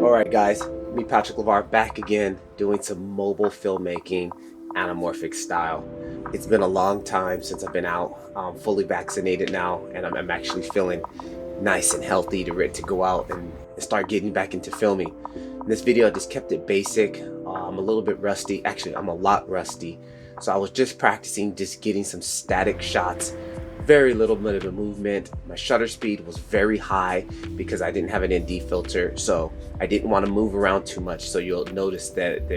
Alright guys, me Patrick Levar back again doing some mobile filmmaking anamorphic style. It's been a long time since I've been out. I'm fully vaccinated now and I'm actually feeling nice and healthy to go out and start getting back into filming. In this video I just kept it basic. I'm a little bit rusty. Actually, I'm a lot rusty. So I was just practicing just getting some static shots. Very little bit of movement. My shutter speed was very high because I didn't have an ND filter, so I didn't want to move around too much. So you'll notice that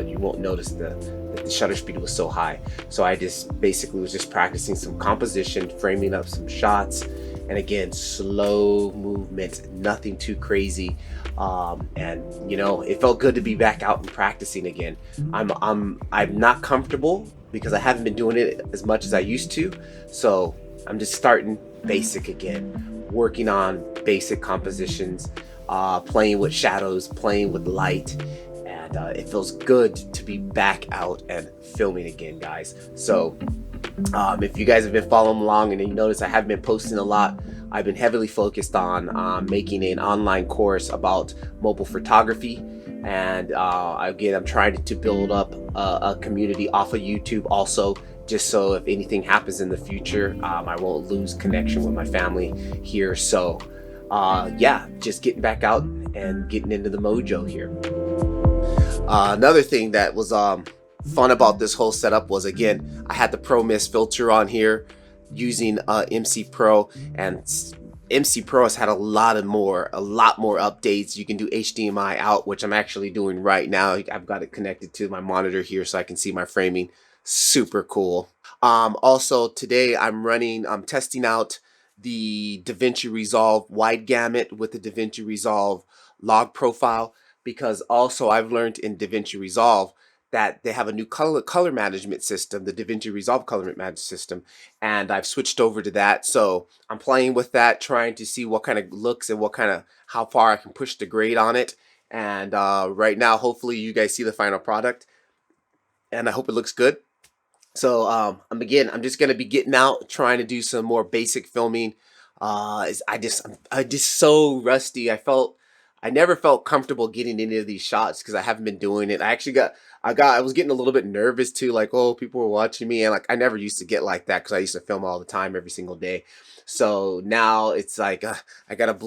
you won't notice that the shutter speed was so high. So I just basically was just practicing some composition, framing up some shots, and again, slow movement, nothing too crazy. And you know, it felt good to be back out and practicing again. I'm not comfortable because I haven't been doing it as much as I used to. So I'm just starting basic again, working on basic compositions, playing with shadows, playing with light, and it feels good to be back out and filming again, guys. So if you guys have been following along and you notice I haven't been posting a lot, I've been heavily focused on making an online course about mobile photography. And again, I'm trying to build up a community off of YouTube also, just so if anything happens in the future, I won't lose connection with my family here. So yeah, just getting back out and getting into the mojo here. Another thing that was fun about this whole setup was, again, I had the Pro Mist filter on here using MC Pro, and MC Pro has had a lot more updates. You can do HDMI out, which I'm actually doing right now. I've got it connected to my monitor here so I can see my framing. Super cool. Also today I'm testing out the DaVinci Resolve wide gamut with the DaVinci Resolve log profile, because also I've learned in DaVinci Resolve that they have a new color management system, the DaVinci Resolve color management system, and I've switched over to that. So I'm playing with that, trying to see what kind of looks and how far I can push the grade on it. And right now, hopefully you guys see the final product, and I hope it looks good. So I'm just gonna be getting out, trying to do some more basic filming. I'm just so rusty. I never felt comfortable getting into these shots because I haven't been doing it. I was getting a little bit nervous too, like, oh, people were watching me, and like I never used to get like that because I used to film all the time, every single day. So now it's like I gotta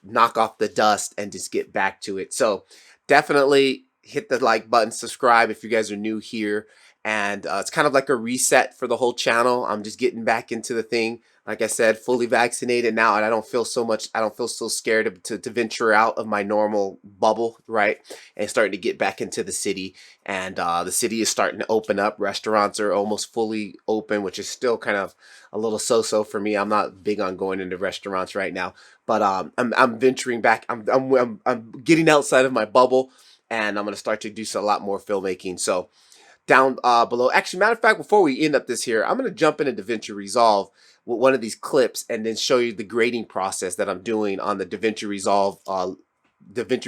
knock off the dust and just get back to it. So definitely hit the like button, subscribe if you guys are new here. And it's kind of like a reset for the whole channel. I'm just getting back into the thing. Like I said, fully vaccinated now, and I don't feel so scared to venture out of my normal bubble, right? And starting to get back into the city. And the city is starting to open up. Restaurants are almost fully open, which is still kind of a little so-so for me. I'm not big on going into restaurants right now, but I'm venturing back. I'm getting outside of my bubble, and I'm gonna start to do a lot more filmmaking. So down below. Actually, matter of fact, before we end up this here, I'm going to jump into DaVinci Resolve with one of these clips and then show you the grading process that I'm doing on the DaVinci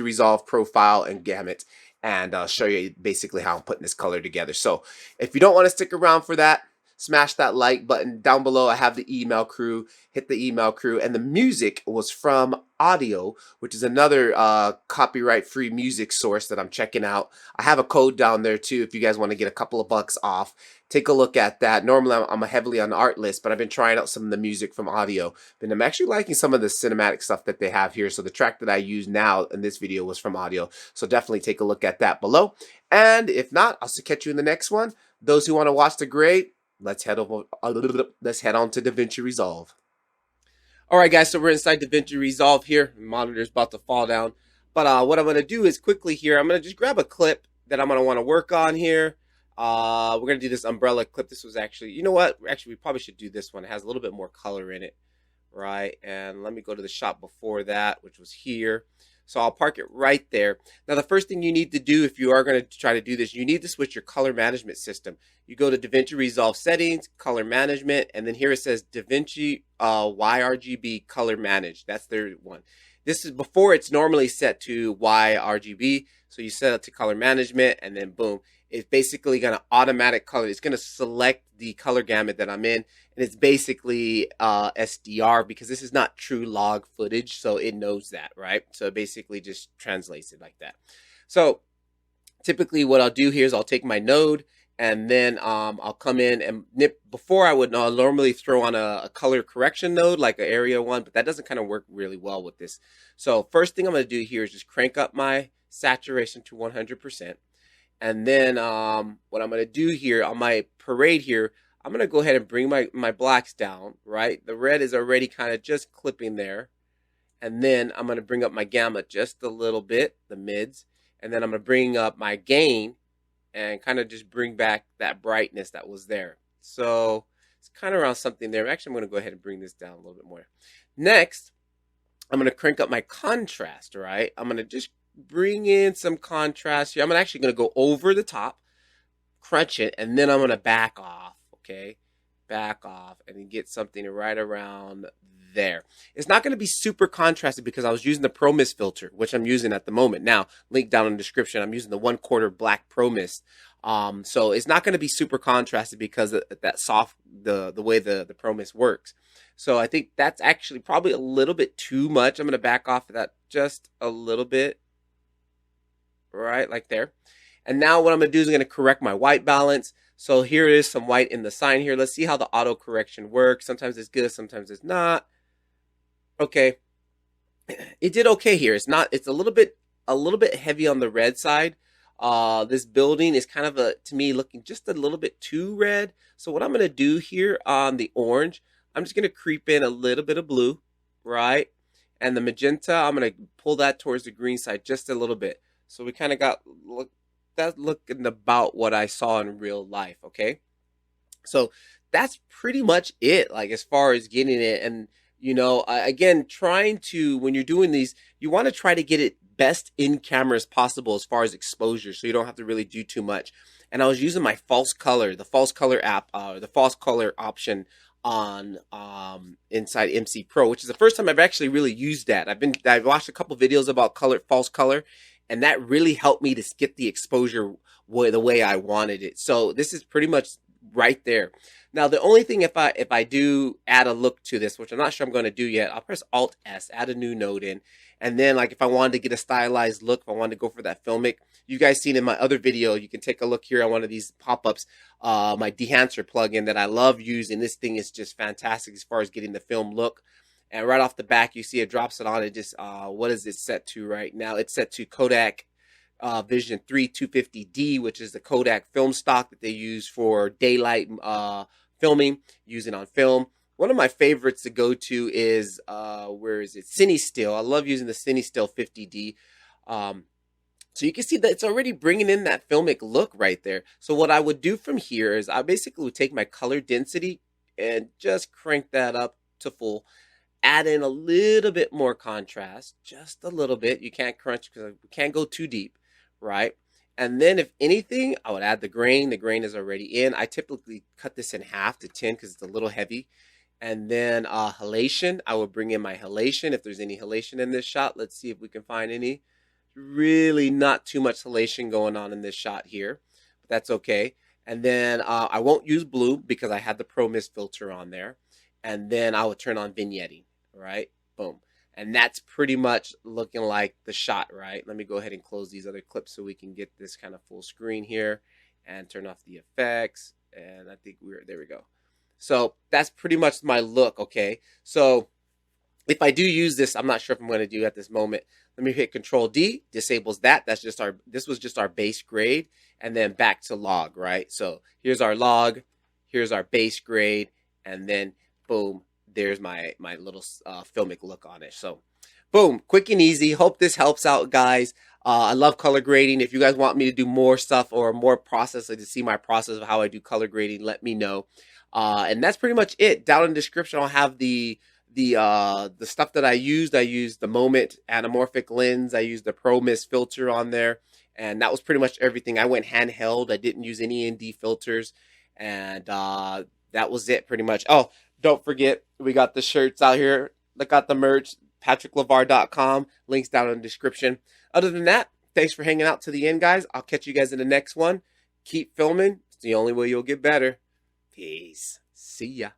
Resolve profile and gamut, and show you basically how I'm putting this color together. So if you don't want to stick around for that, smash that like button. Down below I have the email crew. Hit the email crew. And the music was from Audio, which is another copyright free music source that I'm checking out. I have a code down there too if you guys want to get a couple of bucks off. Take a look at that. Normally I'm heavily on the artlist, but I've been trying out some of the music from Audio, and I'm actually liking some of the cinematic stuff that they have here. So the track that I use now in this video was from Audio, so definitely take a look at that below. And if not, I'll catch you in the next one. Those who want to watch the grade, let's head on to DaVinci Resolve. All right, guys, so we're inside DaVinci Resolve here. The monitor's about to fall down. But what I'm going to do is quickly here, I'm going to just grab a clip that I'm going to want to work on here. We're going to do this umbrella clip. This was actually, you know what? Actually, we probably should do this one. It has a little bit more color in it, right? And let me go to the shot before that, which was here. So I'll park it right there. Now, the first thing you need to do if you are going to try to do this, you need to switch your color management system. You go to DaVinci Resolve Settings, Color Management, and then here it says DaVinci YRGB Color Manage. That's their one. This is before it's normally set to YRGB. So you set it to color management, and then boom, it's basically going to automatic color. It's going to select the color gamut that I'm in, and it's basically SDR because this is not true log footage, so it knows that, right? So it basically just translates it like that. So typically what I'll do here is I'll take my node, and then I'll come in and nip. Before I would normally throw on a color correction node like an area one, but that doesn't kind of work really well with this. So first thing I'm going to do here is just crank up my saturation to 100%. And then what I'm going to do here on my parade here, I'm going to go ahead and bring my blacks down, right? The red is already kind of just clipping there. And then I'm going to bring up my gamma just a little bit, the mids. And then I'm going to bring up my gain and kind of just bring back that brightness that was there. So it's kind of around something there. Actually, I'm going to go ahead and bring this down a little bit more. Next, I'm going to crank up my contrast, right? I'm going to just bring in some contrast here. I'm actually going to go over the top, crunch it, and then I'm going to back off, okay? Back off and then get something right around there. It's not going to be super contrasted because I was using the Pro Mist filter, which I'm using at the moment. Now, link down in the description. I'm using the 1/4 black Pro Mist. So it's not going to be super contrasted because of that soft, the way the Pro Mist works. So I think that's actually probably a little bit too much. I'm going to back off of that just a little bit, right, like there. And now what I'm going to do is I'm going to correct my white balance. So here is some white in the sign here. Let's see how the auto correction works. Sometimes it's good, sometimes it's not. Okay, it did okay here. It's a little bit heavy on the red side. This building is kind of to me looking just a little bit too red. So what I'm going to do here on the orange, I'm just going to creep in a little bit of blue, right? And the magenta, I'm going to pull that towards the green side just a little bit. So we kind of got that looking about what I saw in real life, okay? So that's pretty much it, like as far as getting it. And you know, again, trying to, when you're doing these, you want to try to get it best in camera as possible as far as exposure, so you don't have to really do too much. And I was using my false color, the false color app, the false color option on inside MC Pro, which is the first time I've actually really used that. I've watched a couple videos about false color, and that really helped me to get the exposure the way I wanted it. So this is pretty much right there. Now, the only thing, if I do add a look to this, which I'm not sure I'm going to do yet, I'll press Alt S, add a new node in. And then, like, if I wanted to get a stylized look, if I wanted to go for that filmic, you guys seen in my other video, you can take a look here on one of these pop-ups, my Dehancer plugin that I love using. This thing is just fantastic as far as getting the film look. And right off the back, you see it drops it on. It just, what is it set to right now? It's set to Kodak Vision 3 250D, which is the Kodak film stock that they use for daylight filming, using on film. One of my favorites to go to is, where is it? CineStill. I love using the CineStill 50D. So you can see that it's already bringing in that filmic look right there. So what I would do from here is I basically would take my color density and just crank that up to full. Add in a little bit more contrast, just a little bit. You can't crunch because we can't go too deep, right? And then if anything, I would add the grain. The grain is already in. I typically cut this in half to 10 because it's a little heavy. And then halation, I will bring in my halation. If there's any halation in this shot, let's see if we can find any. Really not too much halation going on in this shot here, but that's okay. And then I won't use blue because I had the Pro Mist filter on there. And then I will turn on vignetting, right? Boom. And that's pretty much looking like the shot, right? Let me go ahead and close these other clips so we can get this kind of full screen here and turn off the effects. And I think there we go. So that's pretty much my look, okay? So if I do use this, I'm not sure if I'm going to do at this moment. Let me hit Control D, disables that. This was just our base grade, and then back to log, right? So here's our log, here's our base grade, and then boom, there's my little filmic look on it. So boom, quick and easy. Hope this helps out, guys. I love color grading. If you guys want me to do more stuff or more process, like to see my process of how I do color grading, let me know. And that's pretty much it. Down in the description, I'll have the stuff that I used. I used the Moment Anamorphic lens. I used the Pro Mist filter on there. And that was pretty much everything. I went handheld. I didn't use any ND filters. And that was it pretty much. Oh, don't forget, we got the shirts out here. Look at the merch. patricklevar.com. Links down in the description. Other than that, thanks for hanging out to the end, guys. I'll catch you guys in the next one. Keep filming. It's the only way you'll get better. Peace. See ya.